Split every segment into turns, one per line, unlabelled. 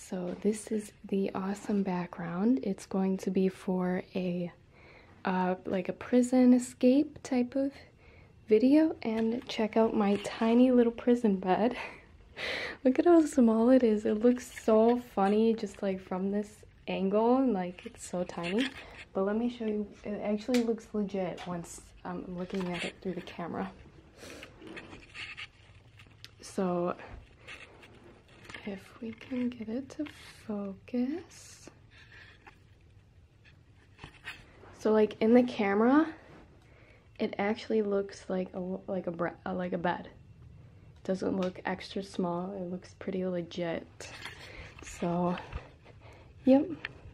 So this is the awesome background. It's going to be for a like a prison escape type of video, and check out my tiny little prison bed. Look at how small it is. It looks so funny just like from this angle, and like it's so tiny. But let me show you, it actually looks legit once I'm looking at it through the camera. So if we can get it to focus. So like in the camera, it actually looks like a bed. It doesn't look extra small. It looks pretty legit. So, yep,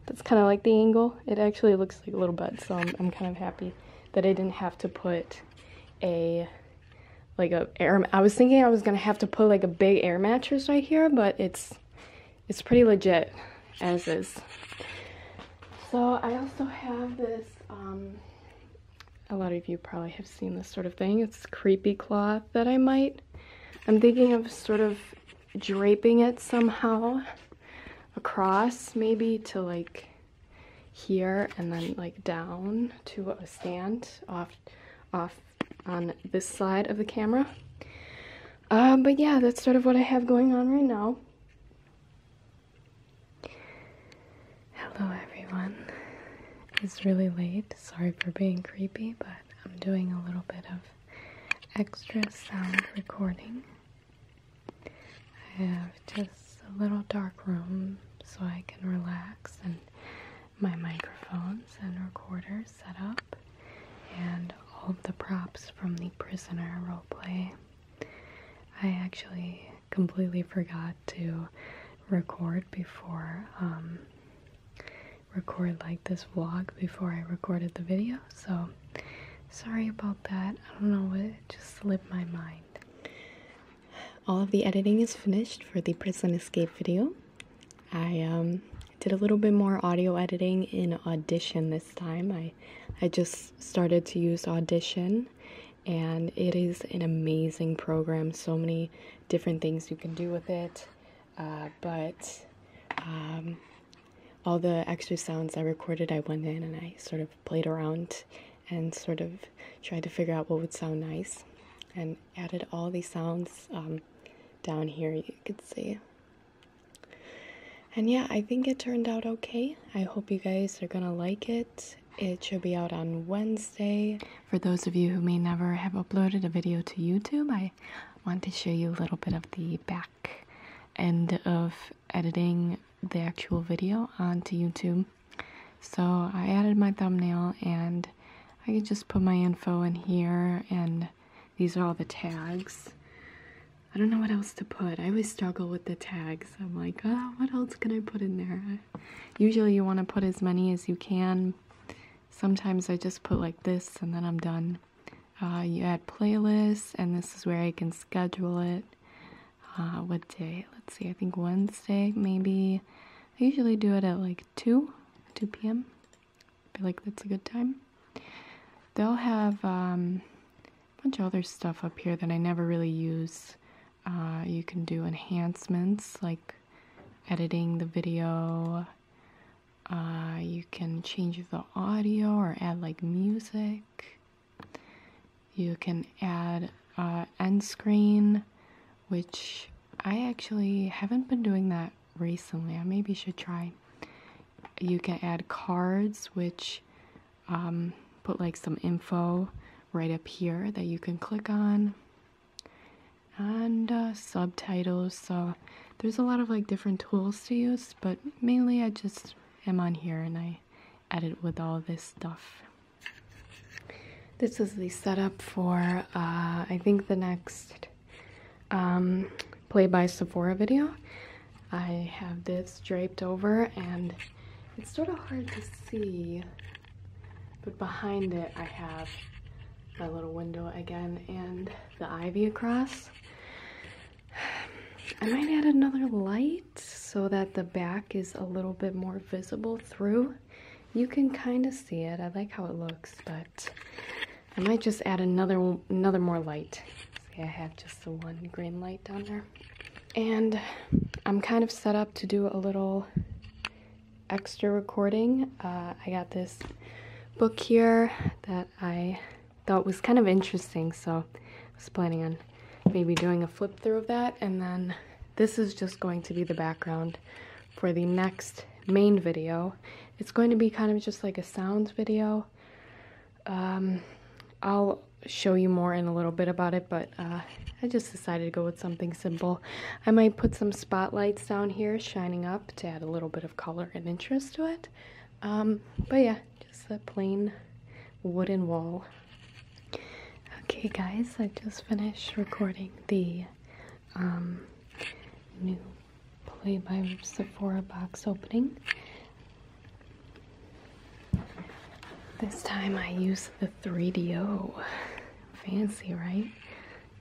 that's kind of like the angle. It actually looks like a little bed. So I'm kind of happy that I didn't have to put I was thinking I was gonna have to put like a big air mattress right here, but it's pretty legit as is. So I also have this, a lot of you probably have seen this sort of thing. It's creepy cloth that I'm thinking of sort of draping it somehow across, maybe to like here and then like down to a stand off on this side of the camera. But yeah, that's sort of what I have going on right now. Hello everyone. It's really late. Sorry for being creepy, but I'm doing a little bit of extra sound recording. I have just a little dark room so I can relax, and my microphones and recorders set up, and all of the props from the prisoner roleplay. I actually completely forgot to record like this vlog before I recorded the video, so sorry about that. I don't know, it just slipped my mind. All of the editing is finished for the prison escape video. I did a little bit more audio editing in Audition this time. I just started to use Audition, and it is an amazing program. So many different things you can do with it, but all the extra sounds I recorded, I went in and I sort of played around and sort of tried to figure out what would sound nice, and added all these sounds down here, you could see. And yeah, I think it turned out okay. I hope you guys are gonna like it. It should be out on Wednesday. For those of you who may never have uploaded a video to YouTube, I want to show you a little bit of the back end of editing the actual video onto YouTube. So I added my thumbnail, and I could just put my info in here, and these are all the tags. I don't know what else to put. I always struggle with the tags. I'm like, oh, what else can I put in there? Usually you want to put as many as you can. Sometimes I just put like this and then I'm done. You add playlists, and this is where I can schedule it. What day? Let's see, I think Wednesday maybe. I usually do it at like 2 p.m. I feel like that's a good time. They'll have a bunch of other stuff up here that I never really use. You can do enhancements like editing the video. You can change the audio or add like music. You can add end screen, which I actually haven't been doing that recently. I maybe should try. You can add cards, which put like some info right up here that you can click on, and subtitles. So there's a lot of like different tools to use, but mainly I just am on here and I edit with all this stuff. This is the setup for I think the next Play by Sephora video. I have this draped over, and it's sort of hard to see, but behind it I have my little window again and the ivy across. I might add another light so that the back is a little bit more visible through. You can kind of see it. I like how it looks, but I might just add another more light. See, I have just the one green light down there. And I'm kind of set up to do a little extra recording. I got this book here that I thought was kind of interesting, so I was planning on maybe doing a flip through of that, and then this is just going to be the background for the next main video. It's going to be kind of just like a sounds video. I'll show you more in a little bit about it, but I just decided to go with something simple. I might put some spotlights down here shining up to add a little bit of color and interest to it. But yeah, just a plain wooden wall. Okay guys, I just finished recording the new Play by Sephora box opening. This time I use the 3DO. Fancy, right? You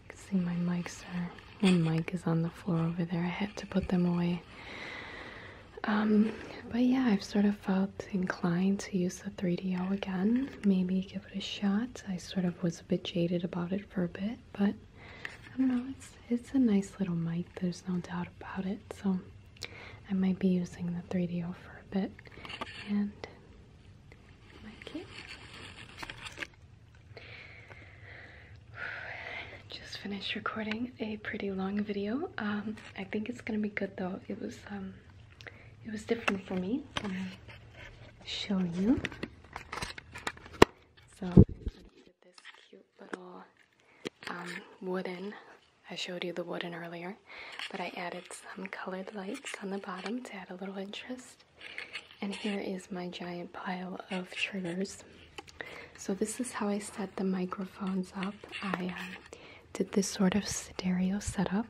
can see my mics are, one mic is on the floor over there. I had to put them away. But yeah, I've sort of felt inclined to use the 3DO again. Maybe give it a shot. I sort of was a bit jaded about it for a bit, but I don't know, it's a nice little mic, there's no doubt about it. So I might be using the 3DO for a bit. And just finished recording a pretty long video. I think it's gonna be good though. It was different for me. I'm gonna show you. So I did this cute little wooden. I showed you the wooden earlier, but I added some colored lights on the bottom to add a little interest. And here is my giant pile of triggers. So this is how I set the microphones up. I did this sort of stereo setup,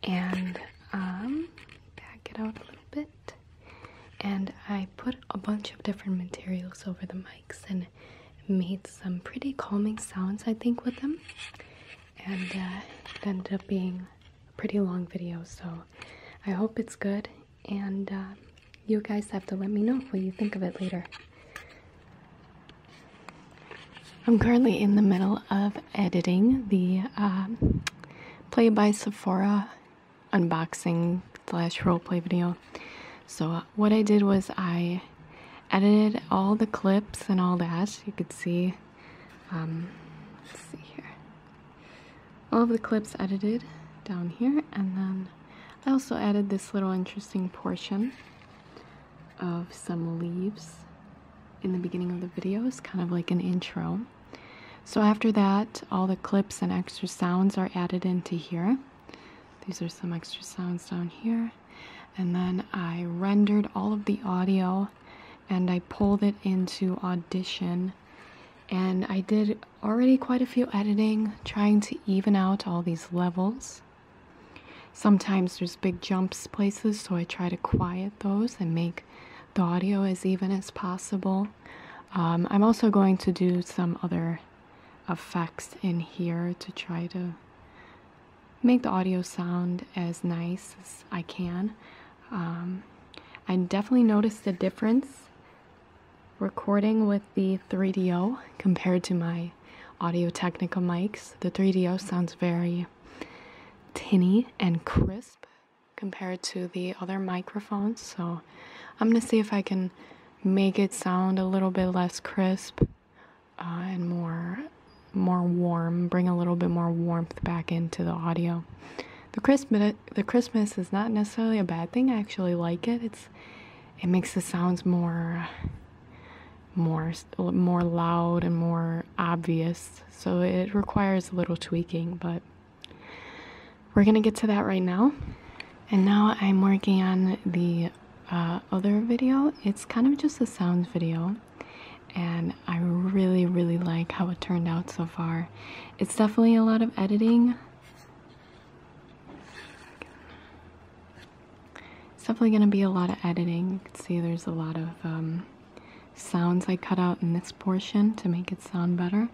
and back it out a little bit, and I put a bunch of different materials over the mics and made some pretty calming sounds, I think, with them. And it ended up being a pretty long video, so I hope it's good, and you guys have to let me know what you think of it later. I'm currently in the middle of editing the Play by Sephora unboxing / roleplay video. So what I did was I edited all the clips and all that. You could see, let's see here, all of the clips edited down here, and then I also added this little interesting portion of some leaves in the beginning of the video. It's kind of like an intro. So after that, all the clips and extra sounds are added into here. These are some extra sounds down here. And then I rendered all of the audio and I pulled it into Audition. And I did already quite a few editing, trying to even out all these levels. Sometimes there's big jumps places, so I try to quiet those and make the audio as even as possible. I'm also going to do some other effects in here to try to make the audio sound as nice as I can. I definitely noticed a difference recording with the 3DO compared to my Audio-Technica mics. The 3DO sounds very tinny and crisp compared to the other microphones, so I'm gonna see if I can make it sound a little bit less crisp and more warm, bring a little bit more warmth back into the audio. The crispness is not necessarily a bad thing. I actually like it. It makes the sounds more loud and more obvious, so it requires a little tweaking, but we're gonna get to that right now. And now I'm working on the other video. It's kind of just a sounds video, and I really like how it turned out so far. It's definitely a lot of editing. It's definitely going to be a lot of editing. You can see there's a lot of sounds I cut out in this portion to make it sound better,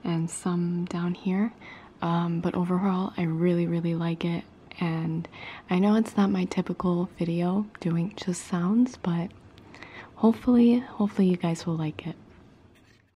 and some down here. But overall, I really like it. And I know it's not my typical video doing just sounds, but hopefully you guys will like it.